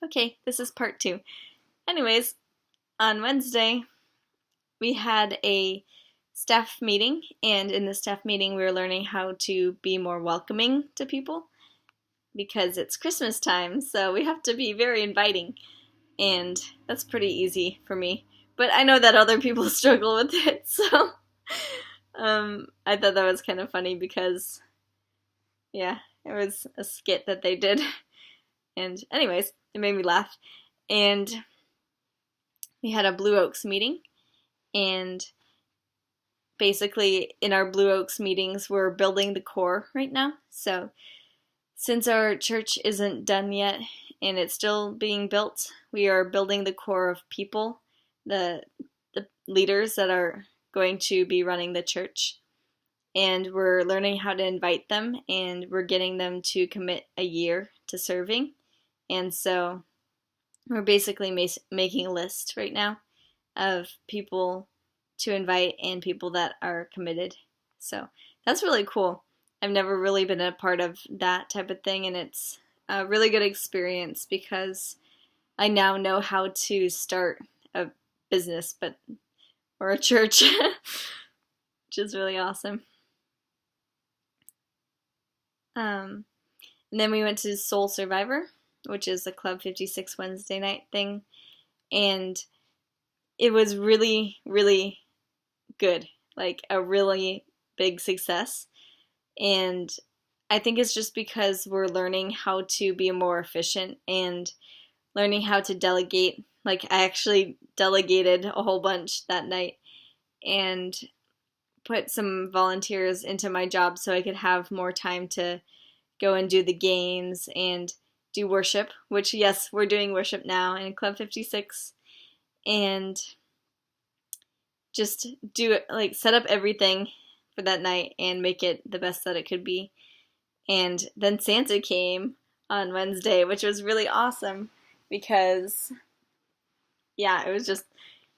Okay, this is part two. Anyways, on Wednesday, we had a staff meeting, and in the staff meeting, we were learning how to be more welcoming to people because it's Christmas time, so we have to be very inviting, and that's pretty easy for me. But I know that other people struggle with it, so I thought that was kind of funny because, yeah, it was a skit that they did. And, anyways, it made me laugh. And we had a Blue Oaks meeting, and basically in our Blue Oaks meetings, we're building the core right now. So since our church isn't done yet and it's still being built, we are building the core of people, the leaders that are going to be running the church. And we're learning how to invite them, and we're getting them to commit a year to serving. And so we're basically making a list right now of people to invite and people that are committed. So that's really cool. I've never really been a part of that type of thing, and it's a really good experience because I now know how to start a business, or a church, which is really awesome. And then we went to Soul Survivor, which is a Club 56 Wednesday night thing, and it was really, really good, like a really big success. And I think it's just because we're learning how to be more efficient and learning how to delegate. Like, I actually delegated a whole bunch that night and put some volunteers into my job so I could have more time to go and do the games and do worship, which, yes, we're doing worship now in Club 56, and just do it, like, set up everything for that night and make it the best that it could be. And then Santa came on Wednesday, which was really awesome because, yeah, it was just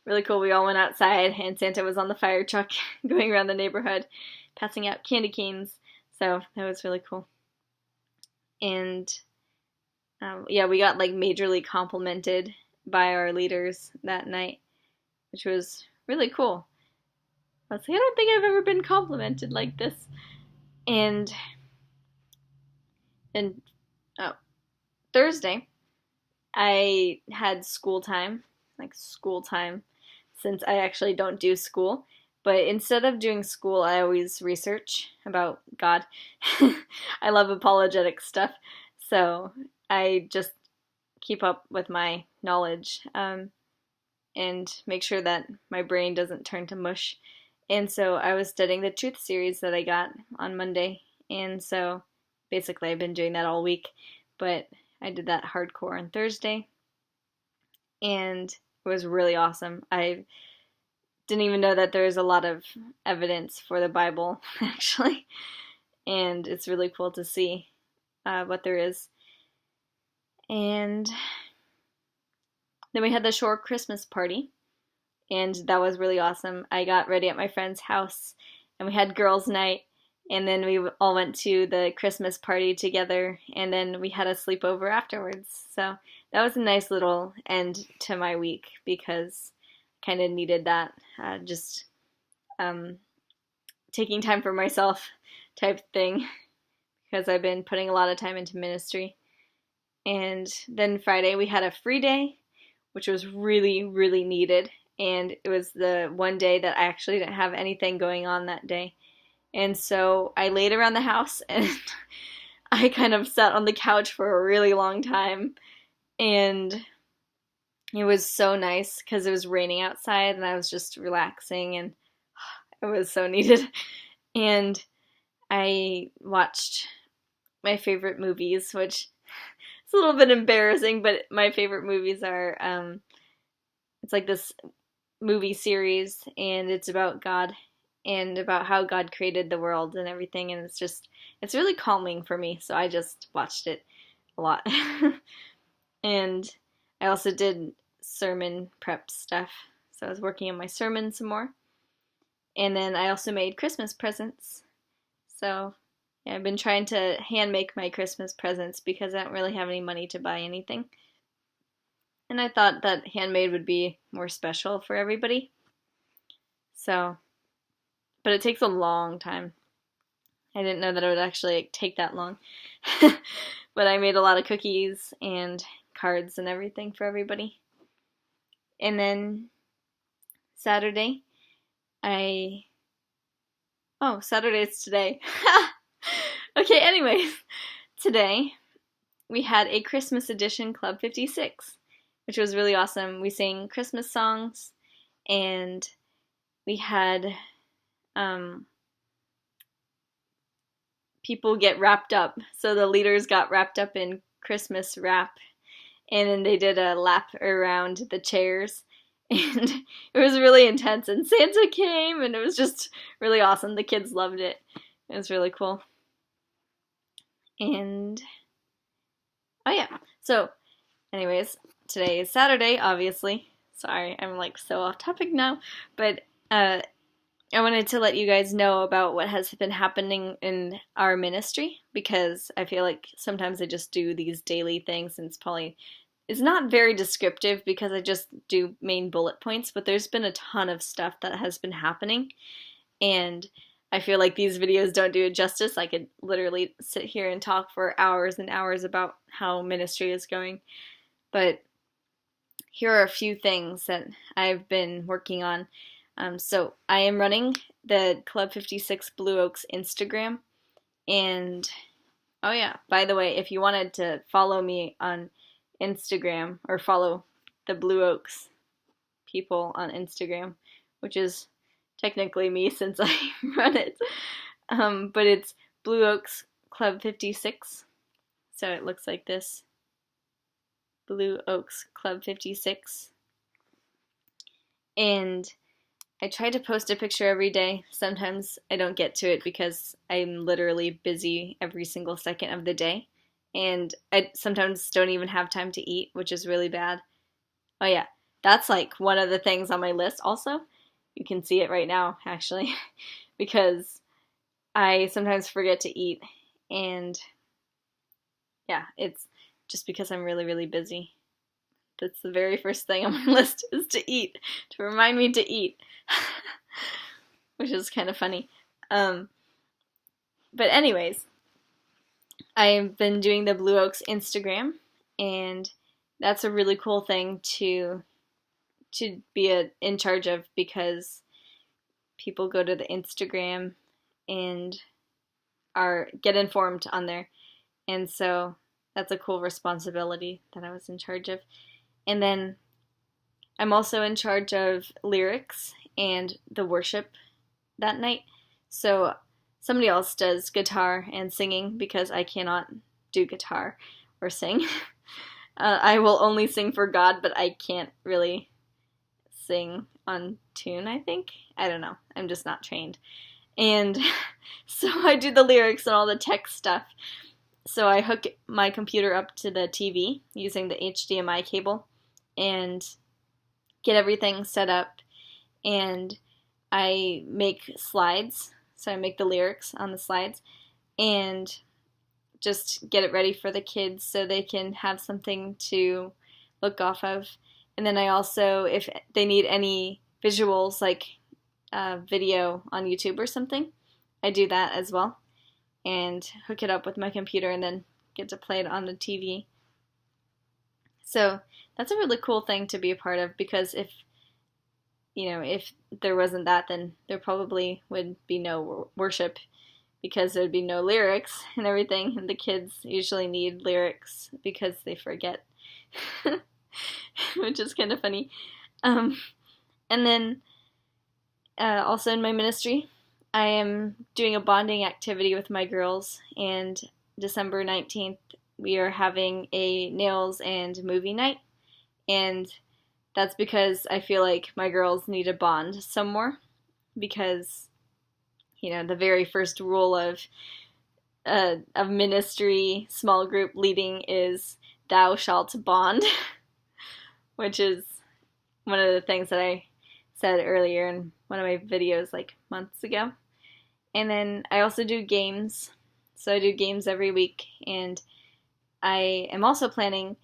really cool. We all went outside, and Santa was on the fire truck going around the neighborhood passing out candy canes. So that was really cool. And yeah, we got like majorly complimented by our leaders that night, which was really cool. I was like, I don't think I've ever been complimented like this. And then Thursday, I had school time, since I actually don't do school. But instead of doing school, I always research about God. I love apologetic stuff, so I just keep up with my knowledge and make sure that my brain doesn't turn to mush. And so I was studying the Truth series that I got on Monday, and so basically I've been doing that all week, but I did that hardcore on Thursday, and it was really awesome. I didn't even know that there's a lot of evidence for the Bible, actually, and it's really cool to see what there is. And then we had the Shore Christmas party, and that was really awesome. I got ready at my friend's house, and we had girls' night, and then we all went to the Christmas party together, and then we had a sleepover afterwards. So that was a nice little end to my week because I kind of needed that, just taking time for myself type thing, because I've been putting a lot of time into ministry. And then Friday we had a free day, which was really, really needed. And it was the one day that I actually didn't have anything going on that day. And so I laid around the house and I kind of sat on the couch for a really long time. And it was so nice because it was raining outside and I was just relaxing, and it was so needed. And I watched my favorite movies, which it's a little bit embarrassing, but my favorite movies are, it's like this movie series, and it's about God and about how God created the world and everything, and it's really calming for me, so I just watched it a lot. And I also did sermon prep stuff, so I was working on my sermon some more. And then I also made Christmas presents, so yeah, I've been trying to hand make my Christmas presents because I don't really have any money to buy anything. and I thought that handmade would be more special for everybody. So, but it takes a long time. I didn't know that it would actually take that long. But I made a lot of cookies and cards and everything for everybody. And then Saturday, Saturday is today. Okay, anyways, today we had a Christmas edition Club 56, which was really awesome. We sang Christmas songs, and we had people get wrapped up. So the leaders got wrapped up in Christmas wrap, and then they did a lap around the chairs, and it was really intense, and Santa came, and it was just really awesome. The kids loved it. It was really cool. And oh yeah, so anyways, today is Saturday, obviously. Sorry, I'm like so off topic now, but I wanted to let you guys know about what has been happening in our ministry, because I feel like sometimes I just do these daily things, and it's not very descriptive because I just do main bullet points, but there's been a ton of stuff that has been happening, and I feel like these videos don't do it justice. I could literally sit here and talk for hours and hours about how ministry is going, but here are a few things that I've been working on. So I am running the Club 56 Blue Oaks Instagram, and oh yeah, by the way, if you wanted to follow me on Instagram, or follow the Blue Oaks people on Instagram, which is technically me since I run it, but it's Blue Oaks Club 56, so it looks like this, Blue Oaks Club 56, and I try to post a picture every day. Sometimes I don't get to it because I'm literally busy every single second of the day, and I sometimes don't even have time to eat, which is really bad. Oh yeah, that's like one of the things on my list also. You can see it right now, actually, because I sometimes forget to eat, and yeah, it's just because I'm really, really busy. That's the very first thing on my list, is to eat, to remind me to eat, which is kind of funny. But anyways, I've been doing the Blue Oaks Instagram, and that's a really cool thing to be in charge of, because people go to the Instagram and get informed on there, and so that's a cool responsibility that I was in charge of. And then I'm also in charge of lyrics and the worship that night. So somebody else does guitar and singing, because I cannot do guitar or sing. I will only sing for God, but I can't really sing on tune, I think. I don't know. I'm just not trained. And so I do the lyrics and all the text stuff. So I hook my computer up to the TV using the HDMI cable and get everything set up, and I make slides. So I make the lyrics on the slides and just get it ready for the kids so they can have something to look off of. And then I also, if they need any visuals, like video on YouTube or something, I do that as well, and hook it up with my computer and then get to play it on the TV. So that's a really cool thing to be a part of, because if there wasn't that, then there probably would be no worship, because there would be no lyrics and everything, and the kids usually need lyrics because they forget, which is kind of funny. And then also in my ministry, I am doing a bonding activity with my girls, and December 19th we are having a nails and movie night, and that's because I feel like my girls need to bond some more, because the very first rule of ministry small group leading is thou shalt bond, which is one of the things that I said earlier in one of my videos like months ago. And then I also do games. So I do games every week, and I am also planning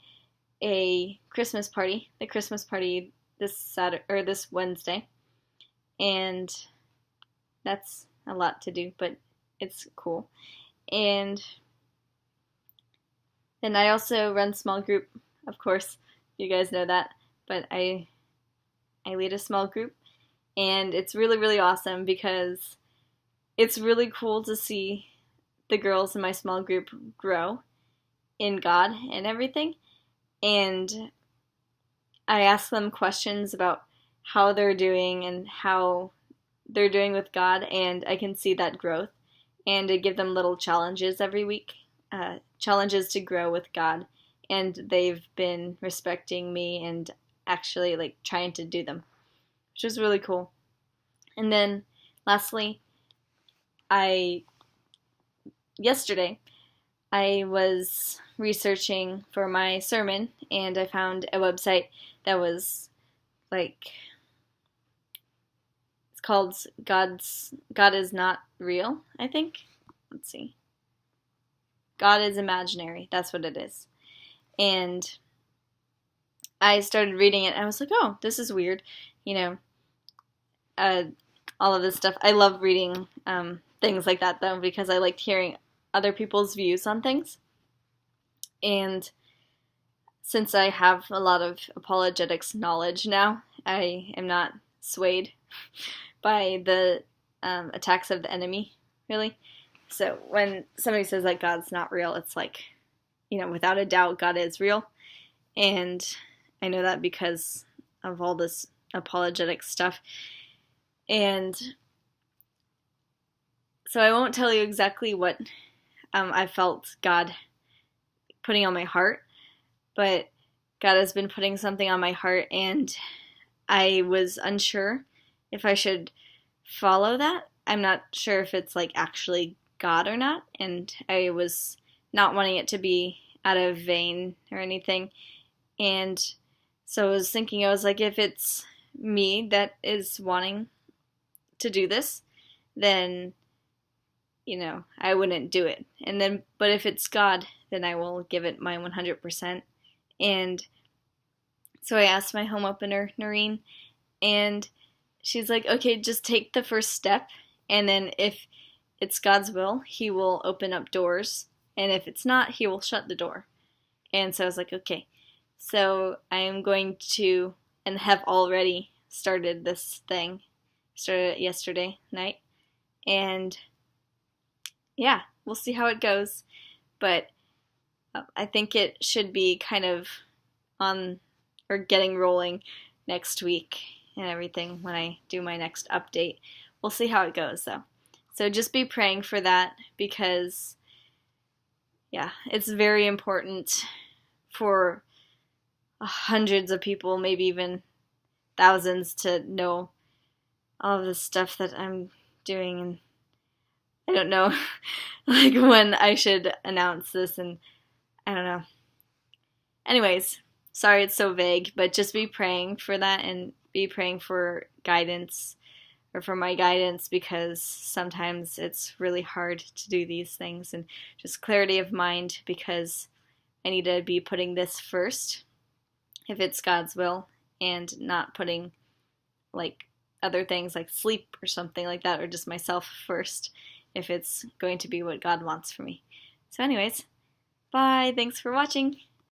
a Christmas party, the Christmas party this Saturday or this Wednesday, and that's a lot to do, but it's cool. And then I also run small group, of course, you guys know that, but I lead a small group, and it's really, really awesome because it's really cool to see the girls in my small group grow in God and everything. And I ask them questions about how they're doing and how they're doing with God, and I can see that growth. And I give them little challenges every week, challenges to grow with God, and they've been respecting me and actually like trying to do them, which is really cool. And then lastly, yesterday I was researching for my sermon, and I found a website that was like, it's called God is Not Real, I think. Let's see. God is Imaginary. That's what it is. And I started reading it, and I was like, oh, this is weird. All of this stuff. I love reading things like that, though, because I liked hearing other people's views on things. And since I have a lot of apologetics knowledge now, I am not swayed by the attacks of the enemy, really. So when somebody says that God's not real, it's like, without a doubt, God is real. And I know that because of all this apologetic stuff. And so I won't tell you exactly what I felt God putting on my heart, but God has been putting something on my heart, and I was unsure if I should follow that. I'm not sure if it's like actually God or not, and I was not wanting it to be out of vain or anything. And so I was thinking, I was like, if it's me that is wanting to do this, then I wouldn't do it. And then, but if it's God, then I will give it my 100%. And so I asked my home opener, Noreen, and she's like, okay, just take the first step, and then if it's God's will, He will open up doors, and if it's not, He will shut the door. And so I was like, okay. So I am going to, and have already started this thing. Started it yesterday night, and yeah, we'll see how it goes, but I think it should be kind of on, or getting rolling next week and everything when I do my next update. We'll see how it goes, though. So just be praying for that, because yeah, it's very important for hundreds of people, maybe even thousands, to know all of the stuff that I'm doing, and I don't know like when I should announce this, and I don't know. Anyways, sorry it's so vague, but just be praying for that, and be praying for guidance, or for my guidance, because sometimes it's really hard to do these things, and just clarity of mind, because I need to be putting this first if it's God's will, and not putting like other things like sleep or something like that, or just myself first, if it's going to be what God wants for me. So anyways, bye, thanks for watching.